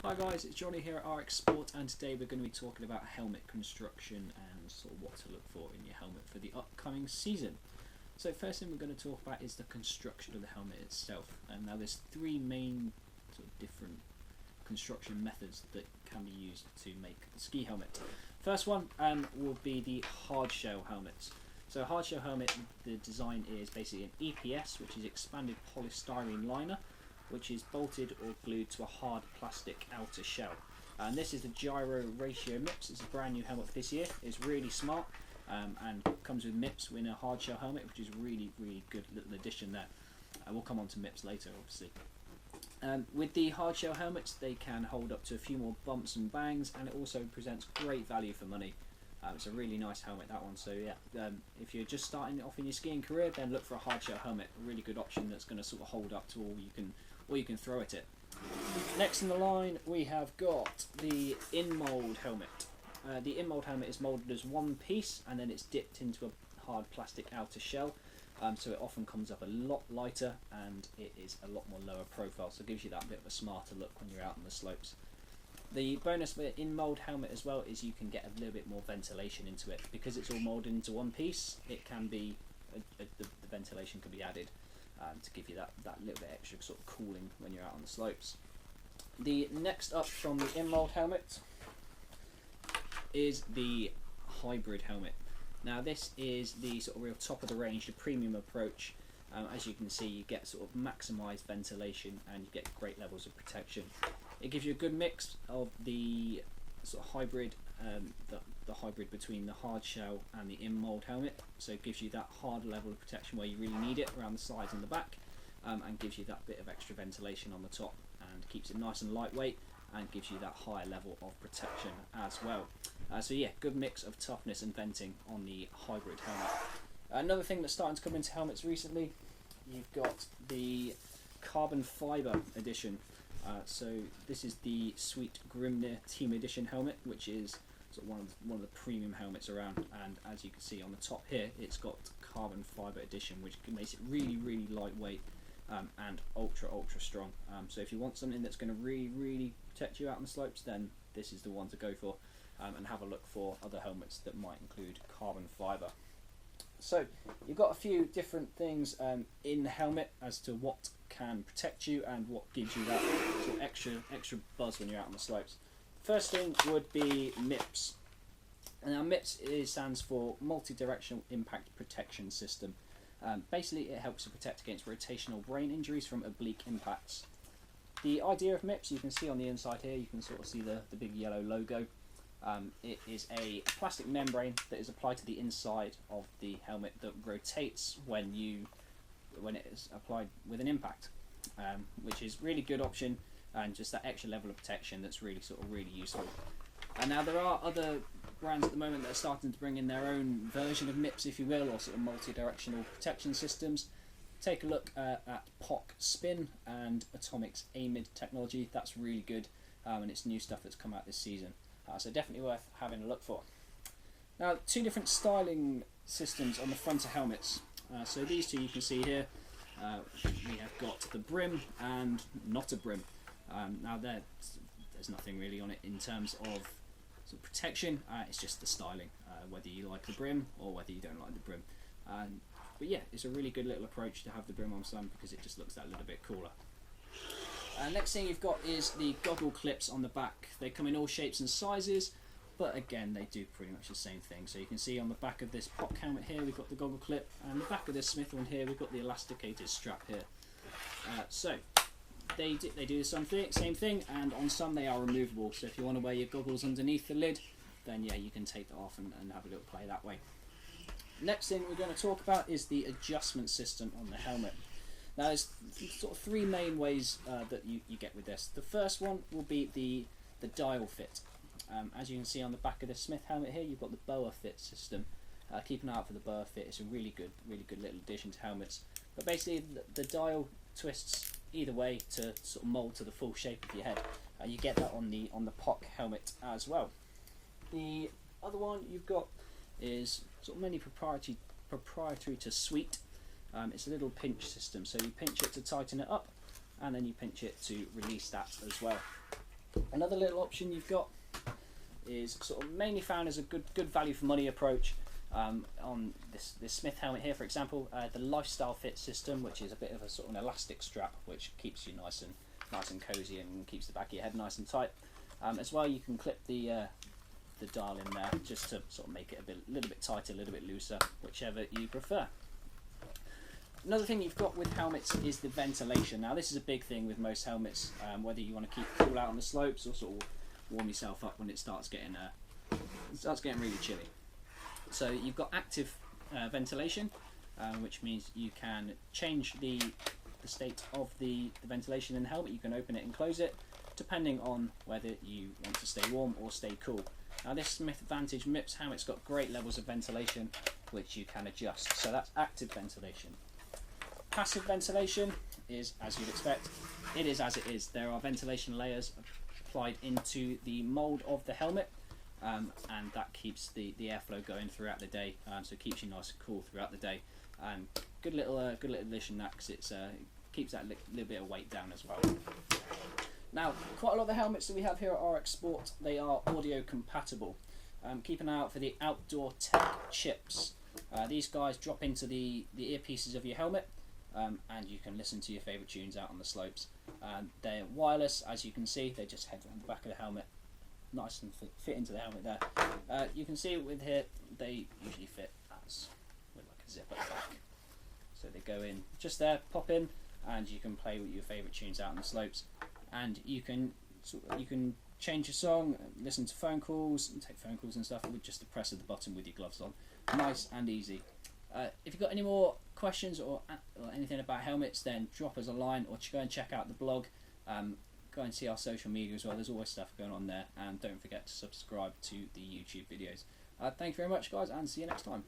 Hi guys, it's Johnny here at RX Sport, and today we're going to be talking about helmet construction and sort of what to look for in your helmet for the upcoming season. So first thing we're going to talk about is the construction of the helmet itself. And now there's three main sort of different construction methods that can be used to make the ski helmet. First one will be the hard shell helmets. So a hard shell helmet, the design is basically an EPS, which is expanded polystyrene liner, which is bolted or glued to a hard plastic outer shell. And this is the Gyro Ratio MIPS. It's a brand new helmet for this year. It's really smart and comes with MIPS in a hard shell helmet, which is really good little addition there. We'll come on to MIPS later, obviously. With the hard shell helmets, they can hold up to a few more bumps and bangs, and it also presents great value for money. It's a really nice helmet, that one. So yeah, if you're just starting off in your skiing career, then look for a hard shell helmet. A really good option that's going to sort of hold up to all you can throw at it. Next in the line, we have got the in-mold helmet. The in-mold helmet is molded as one piece, and then it's dipped into a hard plastic outer shell. So it often comes up a lot lighter, and it is a lot more lower profile. So it gives you that bit of a smarter look when you're out on the slopes. The bonus with in-mold helmet as well is you can get a little bit more ventilation into it. Because it's all molded into one piece, it can be the ventilation can be added to give you that little bit extra sort of cooling when you're out on the slopes. The next up from the in-mold helmet is the hybrid helmet. Now this is the sort of real top of the range, the premium approach. As you can see, you get sort of maximised ventilation and you get great levels of protection. It gives you a good mix of the sort of hybrid, the hybrid between the hard shell and the in-mold helmet. So it gives you that hard level of protection where you really need it around the sides and the back, and gives you that bit of extra ventilation on the top and keeps it nice and lightweight and gives you that higher level of protection as well. So yeah, good mix of toughness and venting on the hybrid helmet. Another thing that's starting to come into helmets recently, you've got the carbon fibre edition. So this is the Sweet Grimnir Team Edition helmet, which is sort of one of the premium helmets around. And as you can see on the top here, it's got carbon fibre edition, which makes it really lightweight and ultra strong. So if you want something that's going to really protect you out on the slopes, then this is the one to go for. And have a look for other helmets that might include carbon fibre. So you've got a few different things in the helmet as to what can protect you and what gives you that sort of extra buzz when you're out on the slopes. First thing would be MIPS. Now MIPS stands for Multi-Directional Impact Protection System. Basically it helps to protect against rotational brain injuries from oblique impacts. The idea of MIPS, you can see on the inside here, you can sort of see the big yellow logo. It is a plastic membrane that is applied to the inside of the helmet that rotates when it is applied with an impact, which is really good option and just that extra level of protection that's really useful. And now there are other brands at the moment that are starting to bring in their own version of MIPS, if you will, or sort of multi-directional protection systems. Take a look at POC Spin and Atomic's AMID technology. That's really good, and it's new stuff that's come out this season. So definitely worth having a look for. Now, two different styling systems on the front of helmets. So these two you can see here. We have got the brim and not a brim. Now there's nothing really on it in terms of sort of protection. It's just the styling, whether you like the brim or whether you don't like the brim. But yeah, it's a really good little approach to have the brim on some because it just looks that little bit cooler. Next thing you've got is the goggle clips on the back. They come in all shapes and sizes, but again they do pretty much the same thing. So you can see on the back of this POC helmet here we've got the goggle clip, and the back of this Smith one here we've got the elasticated strap here. So they do the same thing, and on some they are removable. So if you want to wear your goggles underneath the lid, then yeah, you can take that off and have a little play that way. Next thing we're going to talk about is the adjustment system on the helmet. Now there's sort of three main ways that you get with this. The first one will be the dial fit. As you can see on the back of the Smith helmet here, you've got the BOA fit system. Keep an eye out for the BOA fit. It's a really good little addition to helmets. But basically the dial twists either way to sort of mould to the full shape of your head. You get that on the POC helmet as well. The other one you've got is sort of mainly proprietary to Sweet. It's a little pinch system, so you pinch it to tighten it up and then you pinch it to release that as well. Another little option you've got is sort of mainly found as a good value for money approach on this Smith helmet here, for example, the Lifestyle Fit system, which is a bit of a sort of an elastic strap which keeps you nice and cozy and keeps the back of your head nice and tight. As well, you can clip the dial in there just to sort of make it a little bit tighter, a little bit looser, whichever you prefer. Another thing you've got with helmets is the ventilation. Now this is a big thing with most helmets, whether you want to keep cool out on the slopes or sort of warm yourself up when it starts getting really chilly. So you've got active ventilation, which means you can change the state of the ventilation in the helmet. You can open it and close it depending on whether you want to stay warm or stay cool. Now this Smith Vantage MIPS helmet's got great levels of ventilation which you can adjust. So that's active ventilation. Passive ventilation is, as you'd expect, it is as it is. There are ventilation layers applied into the mould of the helmet, and that keeps the airflow going throughout the day, so it keeps you nice and cool throughout the day. Good little addition that, because it keeps that little bit of weight down as well. Now, quite a lot of the helmets that we have here at RX Sport, they are audio compatible. Keep an eye out for the Outdoor Tech chips. These guys drop into the earpieces of your helmet, and you can listen to your favourite tunes out on the slopes. They're wireless, as you can see. They just head around the back of the helmet, nice and fit into the helmet there. You can see with here, they usually fit as with like a zip at the back. So they go in just there, pop in, and you can play with your favourite tunes out on the slopes. And you can change your song, listen to phone calls, and take phone calls and stuff with just the press of the button with your gloves on. Nice and easy. If you've got any more questions or anything about helmets, then drop us a line or go and check out the blog. Go and see our social media as well. There's always stuff going on there. And don't forget to subscribe to the YouTube videos. Thank you very much, guys, and see you next time.